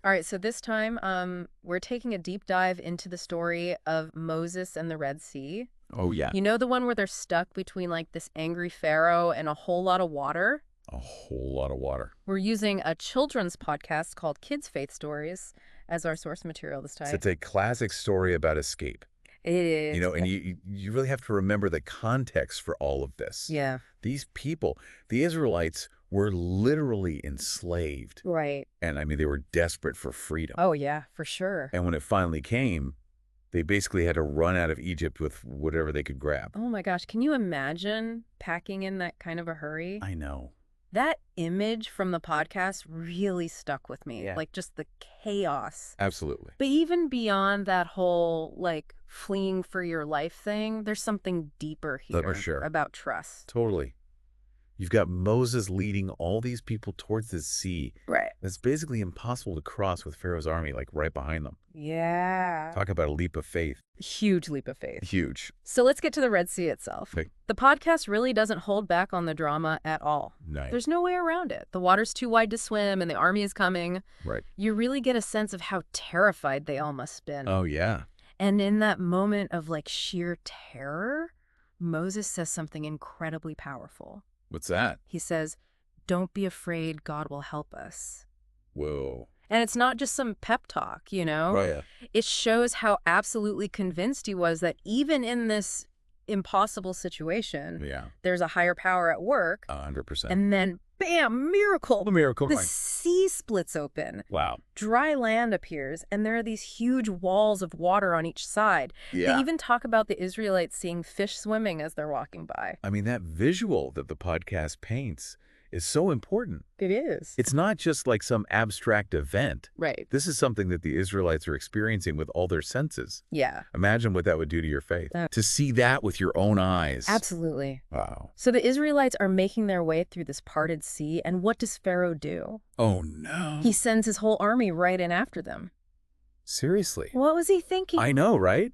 All right, so this time we're taking a deep dive into the story of Moses and the Red Sea. Oh, yeah. You know, the one where they're stuck between like this angry Pharaoh and a whole lot of water? A whole lot of water. We're using a children's podcast called Kids Faith Stories as our source material this So time. it's a classic story about escape. It is. And you really have to remember the context for all of this. Yeah. These people, the Israelites, were literally enslaved. Right. And I mean, they were desperate for freedom. Oh, yeah, for sure. And when it finally came, they basically had to run out of Egypt with whatever they could grab. Oh my gosh, can you imagine packing in that kind of a hurry? I know. That image from the podcast really stuck with me. Yeah. Like just the chaos. Absolutely. But even beyond that whole, like, fleeing for your life thing, there's something deeper here For sure. about trust. Totally. You've got Moses leading all these people towards the sea. Right. That's basically impossible to cross with Pharaoh's army, like right behind them. Yeah. Talk about a leap of faith. Huge leap of faith. Huge. So let's get to the Red Sea itself. Okay. The podcast really doesn't hold back on the drama at all. Nice. There's no way around it. The water's too wide to swim and the army is coming. Right. You really get a sense of how terrified they all must have been. Oh, yeah. And in that moment of like sheer terror, Moses says something incredibly powerful. What's that? He says, "Don't be afraid, God will help us." Whoa. And it's not just some pep talk, you know? Oh, yeah. It shows how absolutely convinced he was that even in this impossible situation, Yeah. there's a higher power at work. 100%. And then, bam, miracle! A miracle. The Right. sea splits open. Wow. Dry land appears, and there are these huge walls of water on each side. Yeah. They even talk about the Israelites seeing fish swimming as they're walking by. I mean, that visual that the podcast paints is so important. It is. It's not just like some abstract event. Right. This is something that the Israelites are experiencing with all their senses. Yeah. Imagine what that would do to your faith. Oh. To see that with your own eyes. Absolutely. Wow. So the Israelites are making their way through this parted sea, and what does Pharaoh do? Oh, no. He sends his whole army right in after them. Seriously. What was he thinking? I know, right?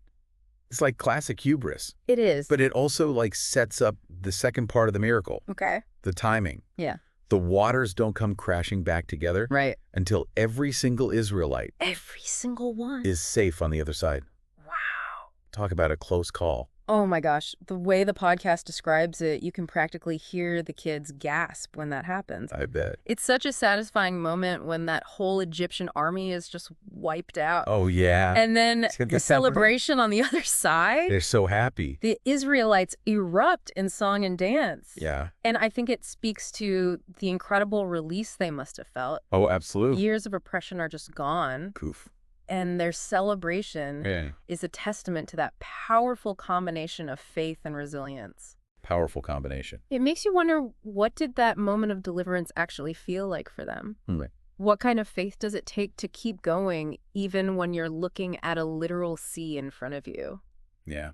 It's like classic hubris. It is. But it also like sets up the second part of the miracle, Okay. the timing. Yeah. The waters don't come crashing back together Right. until every single Israelite Every single one. is safe on the other side. Wow. Talk about a close call. Oh my gosh. The way the podcast describes it, you can practically hear the kids gasp when that happens. I bet. It's such a satisfying moment when that whole Egyptian army is just wiped out. Oh, yeah. And then It's gonna the be celebration on the other side, They're so happy. the Israelites erupt in song and dance. Yeah. And I think it speaks to the incredible release they must have felt. Oh, absolutely. Years of oppression are just gone, Poof. and their celebration Yeah. is a testament to that powerful combination of faith and resilience. Powerful combination. It makes you wonder, what did that moment of deliverance actually feel like for them? Right. What kind of faith does it take to keep going even when you're looking at a literal sea in front of you? Yeah.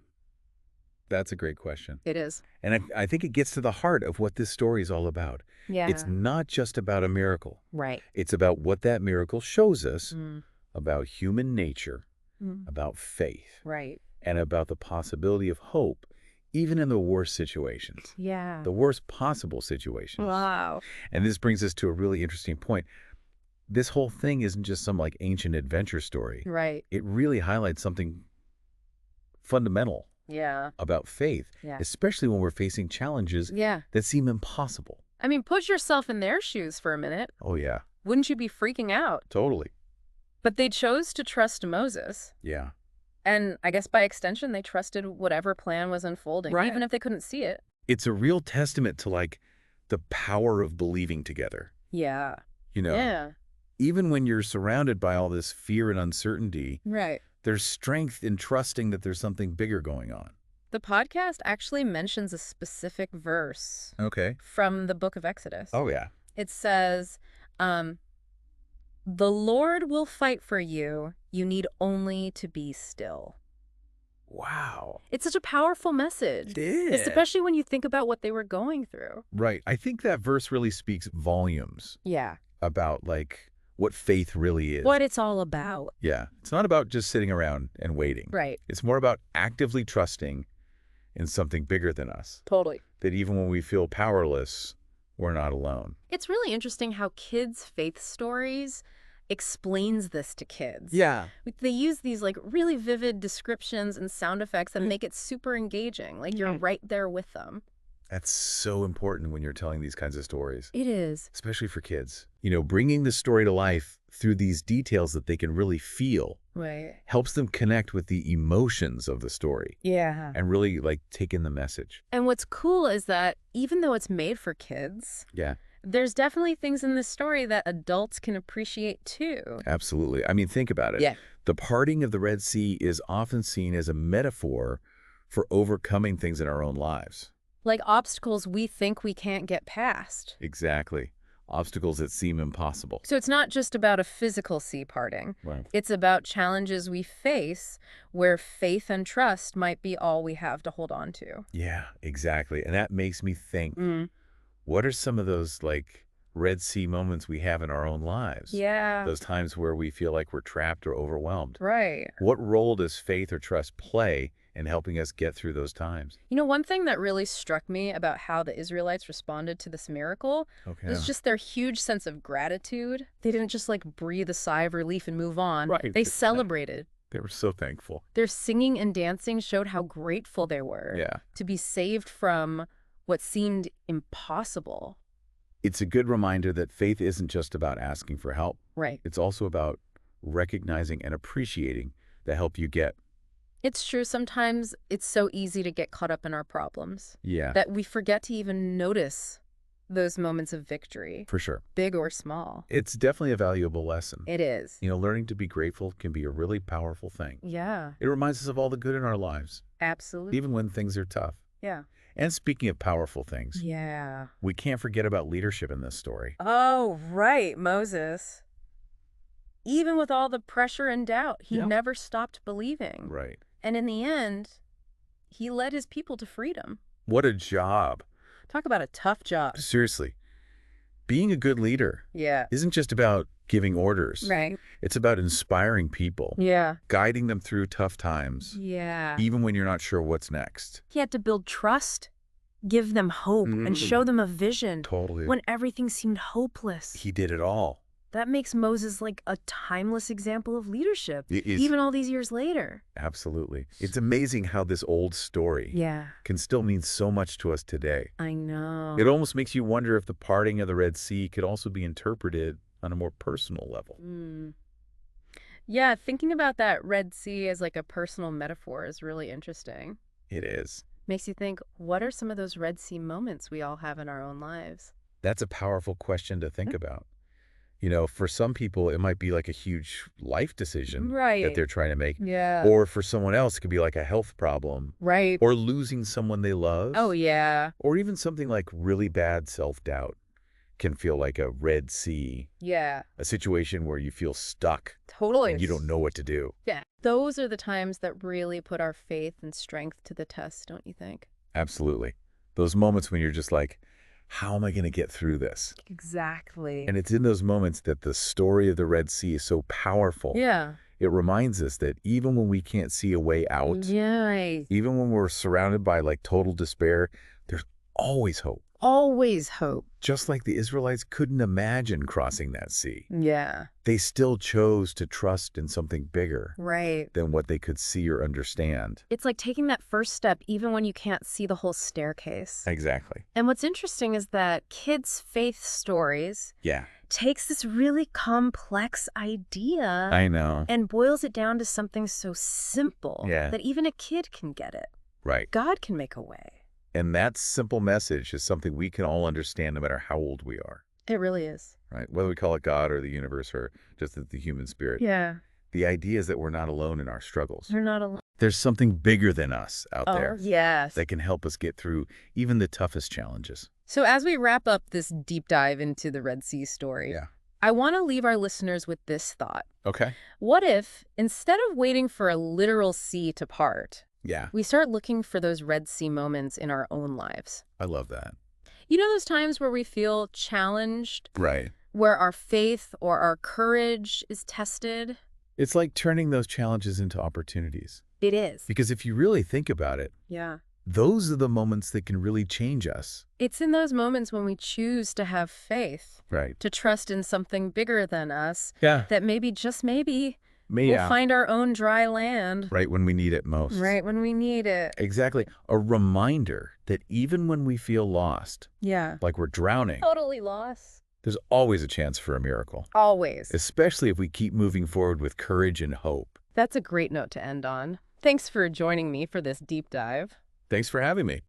That's a great question. It is. And I think it gets to the heart of what this story is all about. Yeah. It's not just about a miracle. Right. It's about what that miracle shows us Mm. about human nature, Mm. about faith, Right. and about the possibility of hope, even in the worst situations, Yeah. the worst possible situations. Wow. And this brings us to a really interesting point. This whole thing isn't just some like ancient adventure story. Right. It really highlights something fundamental Yeah. about faith, Yeah. especially when we're facing challenges Yeah. that seem impossible. I mean, put yourself in their shoes for a minute. Oh, yeah, Wouldn't you be freaking out? totally. But they chose to trust Moses. Yeah. And I guess by extension, they trusted whatever plan was unfolding, Right. even if they couldn't see it. It's a real testament to like the power of believing together. Yeah. You know, Yeah. even when you're surrounded by all this fear and uncertainty, Right. there's strength in trusting that there's something bigger going on. The podcast actually mentions a specific verse Okay. from the book of Exodus. Oh, yeah. It says, "The Lord will fight for you. You need only to be still." Wow. It's such a powerful message, It is. especially when you think about what they were going through. Right. I think that verse really speaks volumes Yeah. about like what faith really is. What it's all about. Yeah. It's not about just sitting around and waiting. Right. It's more about actively trusting in something bigger than us. Totally. That even when we feel powerless, we're not alone. It's really interesting how kids' faith stories explains this to kids. Yeah. They use these like really vivid descriptions and sound effects that make it super engaging. Like you're right there with them. That's so important when you're telling these kinds of stories, It is. especially for kids. Bringing the story to life through these details that they can really feel Right. helps them connect with the emotions of the story Yeah. and really like take in the message. And what's cool is that even though it's made for kids, Yeah, there's definitely things in this story that adults can appreciate too. absolutely. I mean, think about it. Yeah. The parting of the Red Sea is often seen as a metaphor for overcoming things in our own lives. Like obstacles we think we can't get past. Exactly. Obstacles that seem impossible. So it's not just about a physical sea parting. Right. It's about challenges we face where faith and trust might be all we have to hold on to. Yeah, exactly. And that makes me think, Mm. what are some of those like Red Sea moments we have in our own lives? Yeah. Those times where we feel like we're trapped or overwhelmed. Right. What role does faith or trust play in helping us get through those times? One thing that really struck me about how the Israelites responded to this miracle Okay. was just their huge sense of gratitude. They didn't just like breathe a sigh of relief and move on. Right. They celebrated. They were so thankful. Their singing and dancing showed how grateful they were Yeah. to be saved from what seemed impossible. It's a good reminder that faith isn't just about asking for help. Right. It's also about recognizing and appreciating the help you get. It's true. Sometimes it's so easy to get caught up in our problems Yeah, that we forget to even notice those moments of victory, for sure. big or small. It's definitely a valuable lesson. It is. Learning to be grateful can be a really powerful thing. Yeah, It reminds us of all the good in our lives, absolutely. even when things are tough. Yeah. And speaking of powerful things, Yeah. we can't forget about leadership in this story. Oh, right, Moses. Even with all the pressure and doubt, he Yeah. never stopped believing. Right. And in the end, he led his people to freedom. What a job. Talk about a tough job. Seriously, being a good leader Yeah. isn't just about giving orders. Right. It's about inspiring people, Yeah. guiding them through tough times, Yeah. even when you're not sure what's next. He had to build trust, give them hope, and show them a vision Totally. when everything seemed hopeless. He did it all. That makes Moses like a timeless example of leadership, It is. even all these years later. Absolutely. It's amazing how this old story Yeah, can still mean so much to us today. I know. It almost makes you wonder if the parting of the Red Sea could also be interpreted on a more personal level. Mm. Yeah, thinking about that Red Sea as like a personal metaphor is really interesting. It is. Makes you think, what are some of those Red Sea moments we all have in our own lives? That's a powerful question to think about. For some people, it might be like a huge life decision that Right. they're trying to make. Yeah. Or for someone else, it could be like a health problem Right. or losing someone they love. Oh, yeah. Or even something like really bad self-doubt can feel like a Red Sea, Yeah. a situation where you feel stuck Totally. and you don't know what to do. Yeah. Those are the times that really put our faith and strength to the test, don't you think? Absolutely. Those moments when you're just like, how am I going to get through this? Exactly. And it's in those moments that the story of the Red Sea is so powerful. Yeah. It reminds us that even when we can't see a way out, Yeah. even when we're surrounded by like total despair, there's always hope. Always hope. Just like the Israelites couldn't imagine crossing that sea. Yeah. They still chose to trust in something bigger Right. than what they could see or understand. It's like taking that first step even when you can't see the whole staircase. Exactly. And what's interesting is that kids' faith stories Yeah. takes this really complex idea I know. and boils it down to something so simple Yeah. that even a kid can get it. Right. God can make a way. And that simple message is something we can all understand no matter how old we are. It really is. Right? Whether we call it God or the universe or just the human spirit. Yeah. The idea is that we're not alone in our struggles. They're not alone. There's something bigger than us out there Yes. that can help us get through even the toughest challenges. So as we wrap up this deep dive into the Red Sea story, Yeah. I want to leave our listeners with this thought. Okay. What if, instead of waiting for a literal sea to part, Yeah. we start looking for those Red Sea moments in our own lives? I love that. You know those times where we feel challenged, Right. where our faith or our courage is tested? It's like turning those challenges into opportunities. It is. Because if you really think about it, Yeah. Those are the moments that can really change us. It's in those moments when we choose to have faith, Right. to trust in something bigger than us, Yeah. that maybe, just maybe, we'll Yeah. find our own dry land Right when we need it most. right when we need it. Exactly. A reminder that even when we feel lost, Yeah. like we're drowning, Totally lost. there's always a chance for a miracle, Always. especially if we keep moving forward with courage and hope. That's a great note to end on. Thanks for joining me for this deep dive. Thanks for having me.